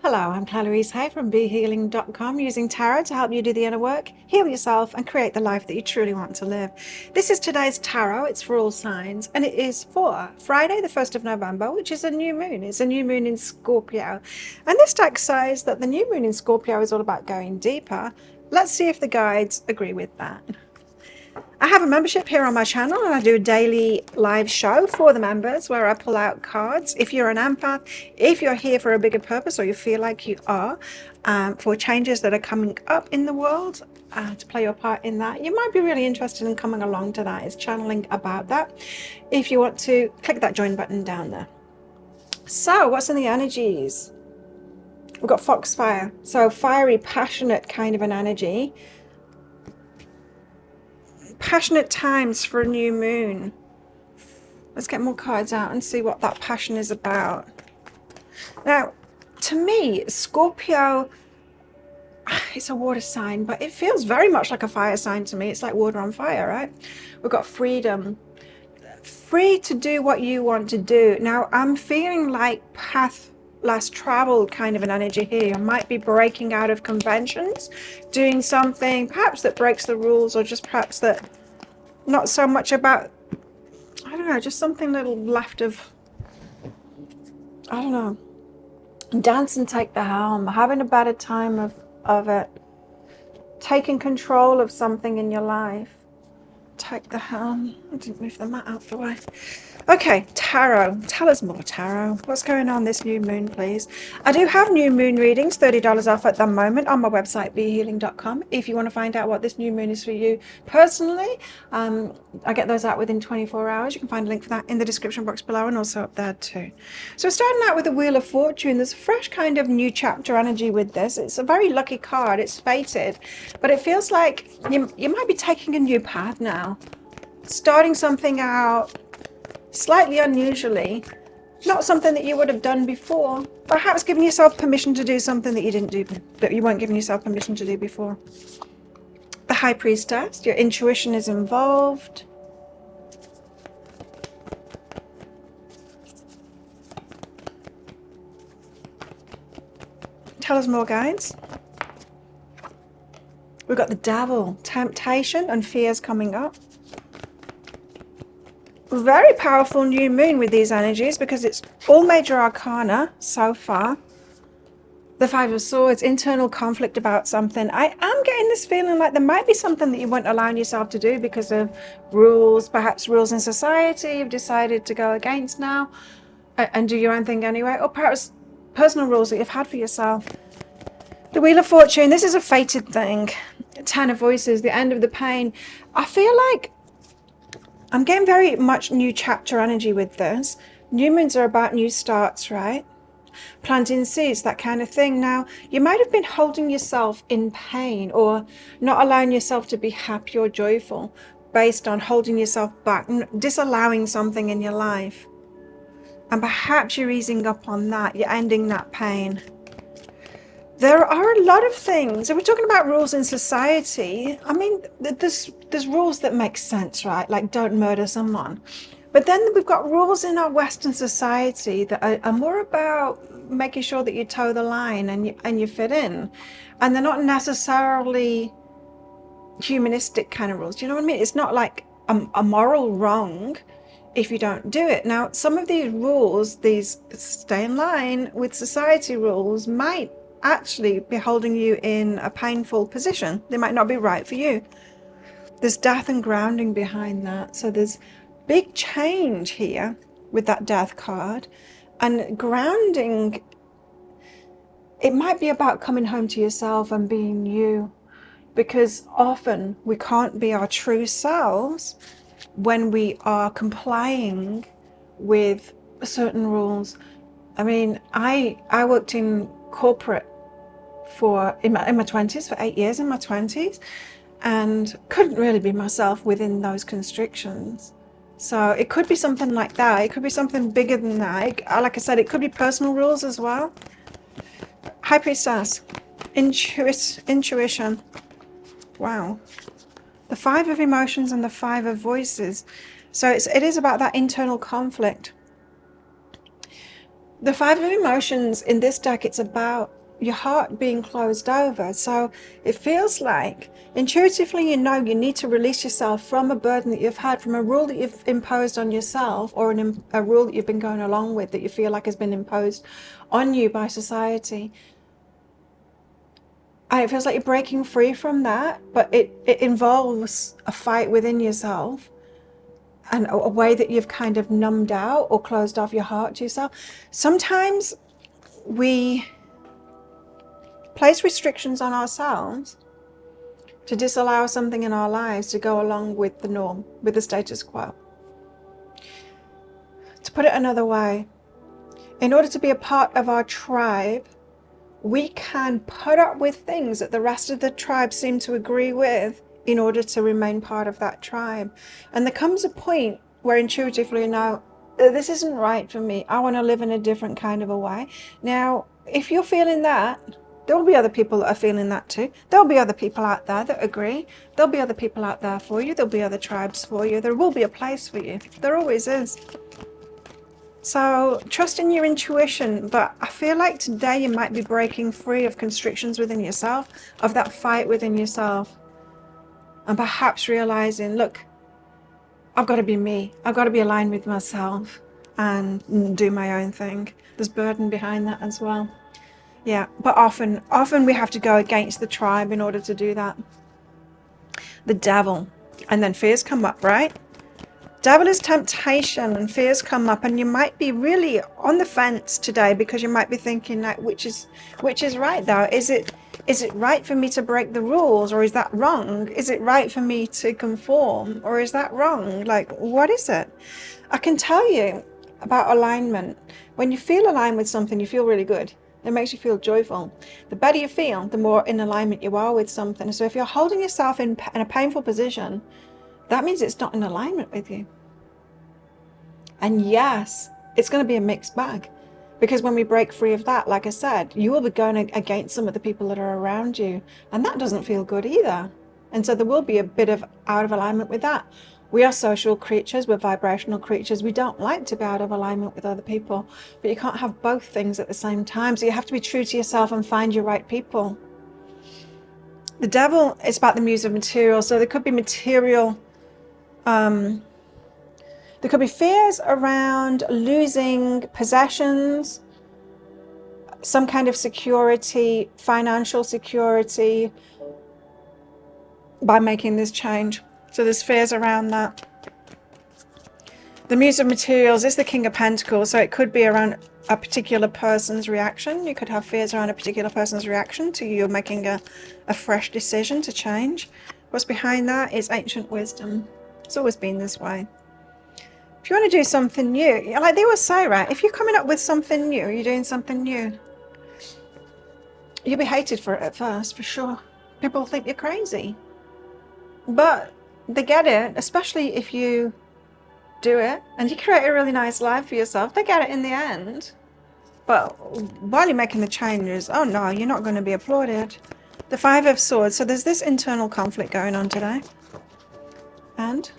Hello, I'm Clarice Hay from BeHealing.com, using tarot to help you do the inner work, heal yourself, and create the life that you truly want to live. This is today's tarot. It's for all signs, and it is for Friday, the 1st of November, which is a new moon. It's a new moon in Scorpio. And this deck says that the new moon in Scorpio is all about going deeper. Let's see if the guides agree with that. I have a membership here on my channel, and I do a daily live show for the members where I pull out cards. If you're an empath, if you're here for a bigger purpose, or you feel like you are, for changes that are coming up in the world, to play your part in that, you might be really interested in coming along to that. It's channeling about that. If you want to, click that join button down there. So what's in the energies? We've got Foxfire, so fiery, passionate kind of an energy. Passionate times for a new moon. Let's get more cards out and see what that passion is about. Now, to me, Scorpio, it's a water sign, but it feels very much like a fire sign to me. It's like water on fire, right? We've got freedom. Free to do what you want to do. Now, I'm feeling like path less traveled kind of an energy here. You might be breaking out of conventions, doing something perhaps that breaks the rules, or just perhaps that not so much about, I don't know, just something little left of, I don't know, dance and take the helm, having a better time of it, taking control of something in your life. Take the helm. I didn't move the mat out the way. Okay, tarot. Tell us more, tarot. What's going on this new moon, please? I do have new moon readings, $30 off at the moment on my website, BeHealing.com. If you want to find out what this new moon is for you personally, I get those out within 24 hours. You can find a link for that in the description box below and also up there too. So starting out with the Wheel of Fortune, there's a fresh kind of new chapter energy with this. It's a very lucky card. It's fated, but it feels like you might be taking a new path now. Starting something out slightly unusually, not something that you would have done before. Perhaps giving yourself permission to do something that you didn't do, that you weren't giving yourself permission to do before. The High Priestess, your intuition is involved. Tell us more, guys. We've got the Devil, temptation and fears coming up. Very powerful new moon with these energies because it's all major arcana so far. The Five of Swords, internal conflict about something. I am getting this feeling like there might be something that you weren't allowing yourself to do because of rules, perhaps rules in society you've decided to go against now and do your own thing anyway, or perhaps personal rules that you've had for yourself. The Wheel of Fortune, this is a fated thing. Ten of Voices, the end of the pain. I feel like I'm getting very much new chapter energy with this. New moons are about new starts, right? Planting seeds, that kind of thing. Now, you might have been holding yourself in pain or not allowing yourself to be happy or joyful based on holding yourself back, disallowing something in your life. And perhaps you're easing up on that. You're ending that pain. There are a lot of things. If we're talking about rules in society, I mean, there's rules that make sense, right? Like don't murder someone. But then we've got rules in our Western society that are more about making sure that you toe the line and you fit in. And they're not necessarily humanistic kind of rules. Do you know what I mean? It's not like a moral wrong if you don't do it. Now, some of these rules, these stay in line with society rules, might actually be holding you in a painful position. They might not be right for you. There's death and grounding behind that. So there's big change here with that death card. And grounding, it might be about coming home to yourself and being you, because often we can't be our true selves when we are complying with certain rules. I mean, I worked in corporate in my 20s, for 8 years in my 20s, and couldn't really be myself within those constrictions. So it could be something like that. It could be something bigger than that. Like I said, it could be personal rules as well. High Priestess, intuition. Wow. The Five of Emotions and the Five of Voices. So it is about that internal conflict. The Five of Emotions in this deck, it's about your heart being closed over. So it feels like intuitively you know you need to release yourself from a burden that you've had, from a rule that you've imposed on yourself, or a rule that you've been going along with that you feel like has been imposed on you by society. And it feels like you're breaking free from that, but it involves a fight within yourself and a way that you've kind of numbed out or closed off your heart to yourself. Sometimes we place restrictions on ourselves to disallow something in our lives to go along with the norm, with the status quo. To put it another way, in order to be a part of our tribe, we can put up with things that the rest of the tribe seem to agree with in order to remain part of that tribe. And there comes a point where intuitively you know, this isn't right for me. I want to live in a different kind of a way. Now, if you're feeling that, there will be other people that are feeling that too. There'll be other people out there that agree. There'll be other people out there for you. There'll be other tribes for you. There will be a place for you. There always is. So trust in your intuition, but I feel like today you might be breaking free of constrictions within yourself, of that fight within yourself, and perhaps realizing, look, I've got to be me. I've got to be aligned with myself and do my own thing. There's burden behind that as well. Yeah, but often we have to go against the tribe in order to do that. The devil, and then fears come up, right? Devil is temptation and fears come up, and you might be really on the fence today because you might be thinking, like, which is right though? Is it right for me to break the rules, or is that wrong? Is it right for me to conform, or is that wrong? Like, what is it? I can tell you about alignment. When you feel aligned with something, you feel really good. It makes you feel joyful. The better you feel, the more in alignment you are with something. So if you're holding yourself in a painful position, that means it's not in alignment with you. And yes, it's going to be a mixed bag, because when we break free of that, like I said, you will be going against some of the people that are around you, and that doesn't feel good either. And so there will be a bit of out of alignment with that. We are social creatures, we're vibrational creatures. We don't like to be out of alignment with other people, but you can't have both things at the same time. So you have to be true to yourself and find your right people. The devil is about the muse of material. So there could be material, there could be fears around losing possessions, some kind of security, financial security, by making this change. So there's fears around that. The Muse of Materials is the King of Pentacles, so it could be around a particular person's reaction. You could have fears around a particular person's reaction to you making a fresh decision to change. What's behind that is ancient wisdom. It's always been this way. If you want to do something new, like they always say, right, if you're coming up with something new, you're doing something new, you'll be hated for it at first, for sure. People think you're crazy. But they get it, especially if you do it and you create a really nice life for yourself. They get it in the end. But while you're making the changes, oh no, you're not going to be applauded. The Five of Swords. So there's this internal conflict going on today. And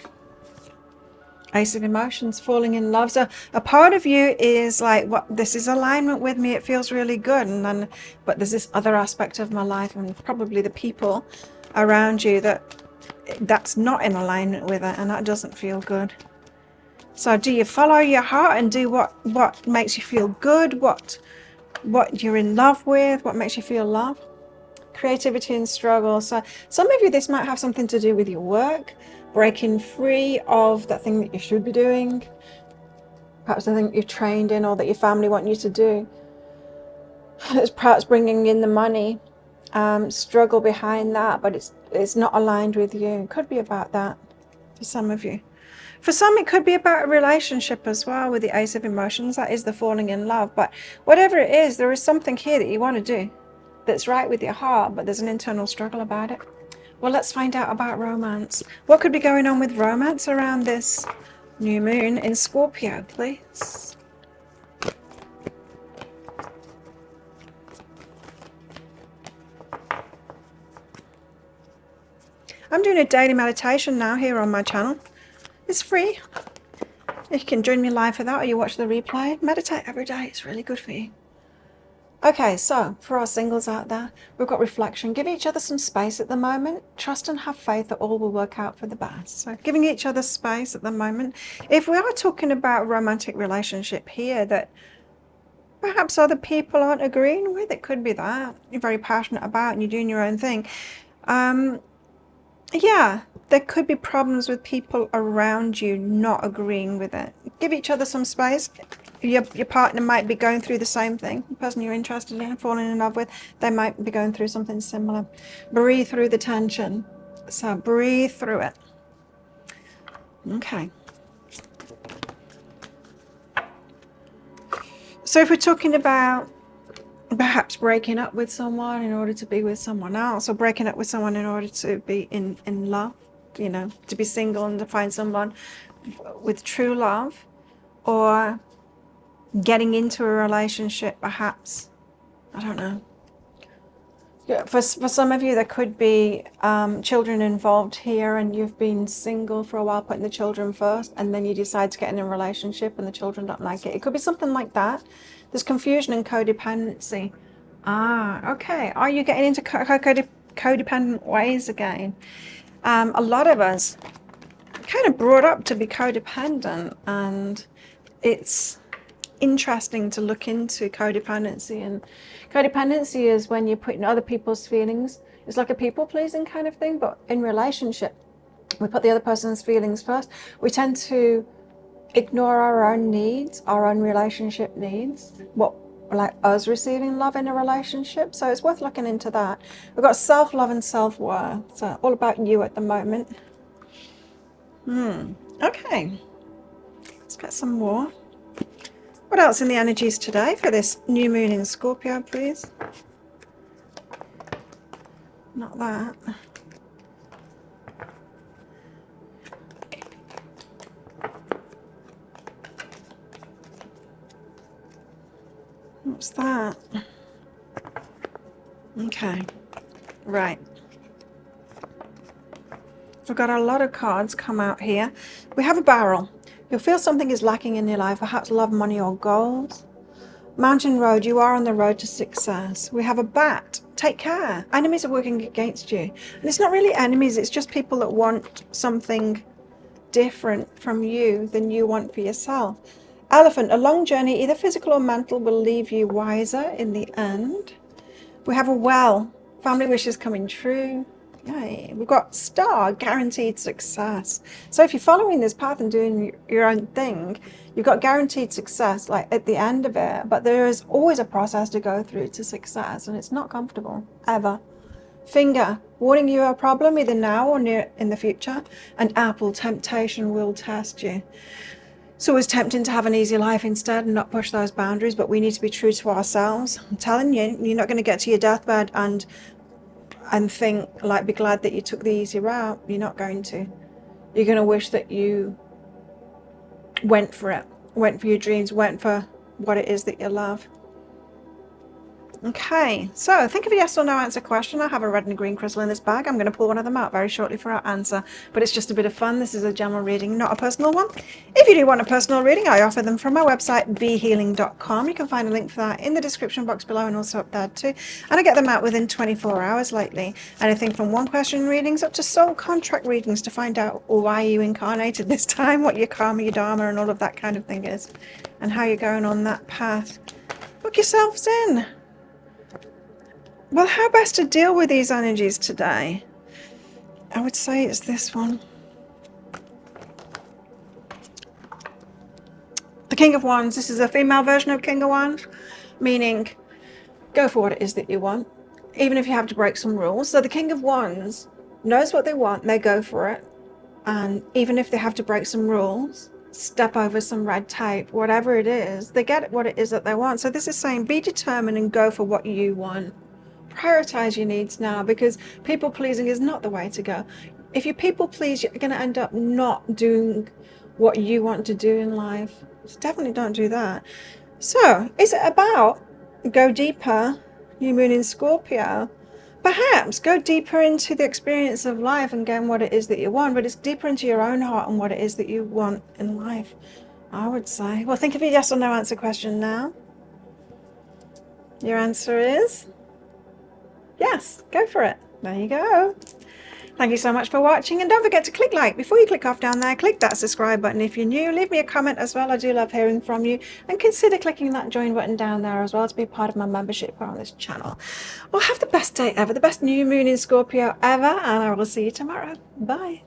Ace of Emotions, falling in love. So a part of you is like, what, this is alignment with me, it feels really good. And then, but there's this other aspect of my life, and probably the people around you that's not in alignment with it, and that doesn't feel good. So do you follow your heart and do what makes you feel good, what you're in love with, what makes you feel love? Creativity and struggle. So some of you, this might have something to do with your work, breaking free of that thing that you should be doing, perhaps the thing that you've trained in or that your family want you to do. It's perhaps bringing in the money. Struggle behind that, but it's not aligned with you. It could be about that for some of you. For some, it could be about a relationship as well with the Ace of Emotions. That is the falling in love. But whatever it is, there is something here that you want to do that's right with your heart, but there's an internal struggle about it. Well, let's find out about romance. What could be going on with romance around this new moon in Scorpio, please? I'm doing a daily meditation now here on my channel. It's free. You can join me live for that, or you watch the replay. Meditate every day. It's really good for you. Okay, so for our singles out there, we've got reflection. Give each other some space at the moment. Trust and have faith that all will work out for the best. So giving each other space at the moment. If we are talking about a romantic relationship here that perhaps other people aren't agreeing with, it could be that you're very passionate about and you're doing your own thing. Yeah, there could be problems with people around you not agreeing with it. Give each other some space. Your partner might be going through the same thing. The person you're interested in, falling in love with, they might be going through something similar. Breathe through the tension. So breathe through it. Okay. So if we're talking about perhaps breaking up with someone in order to be with someone else, or breaking up with someone in order to be in love, you know, to be single and to find someone with true love, or getting into a relationship, perhaps, I don't know. Yeah, for some of you, there could be children involved here, and you've been single for a while, putting the children first, and then you decide to get in a relationship and the children don't like it. It could be something like that. There's confusion and codependency. Ah, okay. Are you getting into codependent ways again? A lot of us kind of brought up to be codependent, and it's interesting to look into codependency. And codependency is when you're putting other people's feelings, it's like a people-pleasing kind of thing, but in relationship we put the other person's feelings first. We tend to ignore our own needs, our own relationship needs, what like us receiving love in a relationship. So it's worth looking into that. We've got self-love and self-worth, so all about you at the moment. Okay, let's get some more. What else in the energies today for this new moon in Scorpio, please? Not that. What's that? Okay, right. We've got a lot of cards come out here. We have a barrel. You'll feel something is lacking in your life, perhaps love, money, or goals. Mountain road, you are on the road to success. We have a bat. Take care. Enemies are working against you. And it's not really enemies, it's just people that want something different from you than you want for yourself. Elephant, a long journey, either physical or mental, will leave you wiser in the end. We have a well. Family wishes coming true. Yay. We've got star, guaranteed success. So if you're following this path and doing your own thing, you've got guaranteed success like at the end of it, but there is always a process to go through to success, and it's not comfortable ever. Finger, warning you a problem either now or near in the future. And apple, temptation will test you. It's always tempting to have an easy life instead and not push those boundaries, but we need to be true to ourselves. I'm telling you, you're not going to get to your deathbed and think like be glad that you took the easy route. You're not going to. You're going to wish that you went for it, went for your dreams, went for what it is that you love. Okay, so think of a yes or no answer question. I have a red and a green crystal in this bag. I'm going to pull one of them out very shortly for our answer, but it's just a bit of fun. This is a general reading, not a personal one. If you do want a personal reading, I offer them from my website, behealing.com. You can find a link for that in the description box below and also up there too. And I get them out within 24 hours lately. Anything from one question readings up to soul contract readings to find out why you incarnated this time, what your karma, your dharma, and all of that kind of thing is, and how you're going on that path. Book yourselves in. Well, how best to deal with these energies today? I would say it's this one. The King of Wands. This is a female version of King of Wands, meaning go for what it is that you want, even if you have to break some rules. So the King of Wands knows what they want, they go for it. And even if they have to break some rules, step over some red tape, whatever it is, they get what it is that they want. So this is saying be determined and go for what you want. Prioritize your needs now, because people pleasing is not the way to go. If you people please, you're going to end up not doing what you want to do in life. So definitely don't do that. So is it about go deeper, new moon in Scorpio? Perhaps go deeper into the experience of life and gain what it is that you want, but it's deeper into your own heart and what it is that you want in life, I would say. Well, think of a yes or no answer question now. Your answer is yes. Go for it. There you go. Thank you so much for watching, and don't forget to click like. Before you click off down there, click that subscribe button if you're new. Leave me a comment as well. I do love hearing from you, and consider clicking that join button down there as well to be part of my membership on this channel. Well, have the best day ever, the best new moon in Scorpio ever, and I will see you tomorrow. Bye.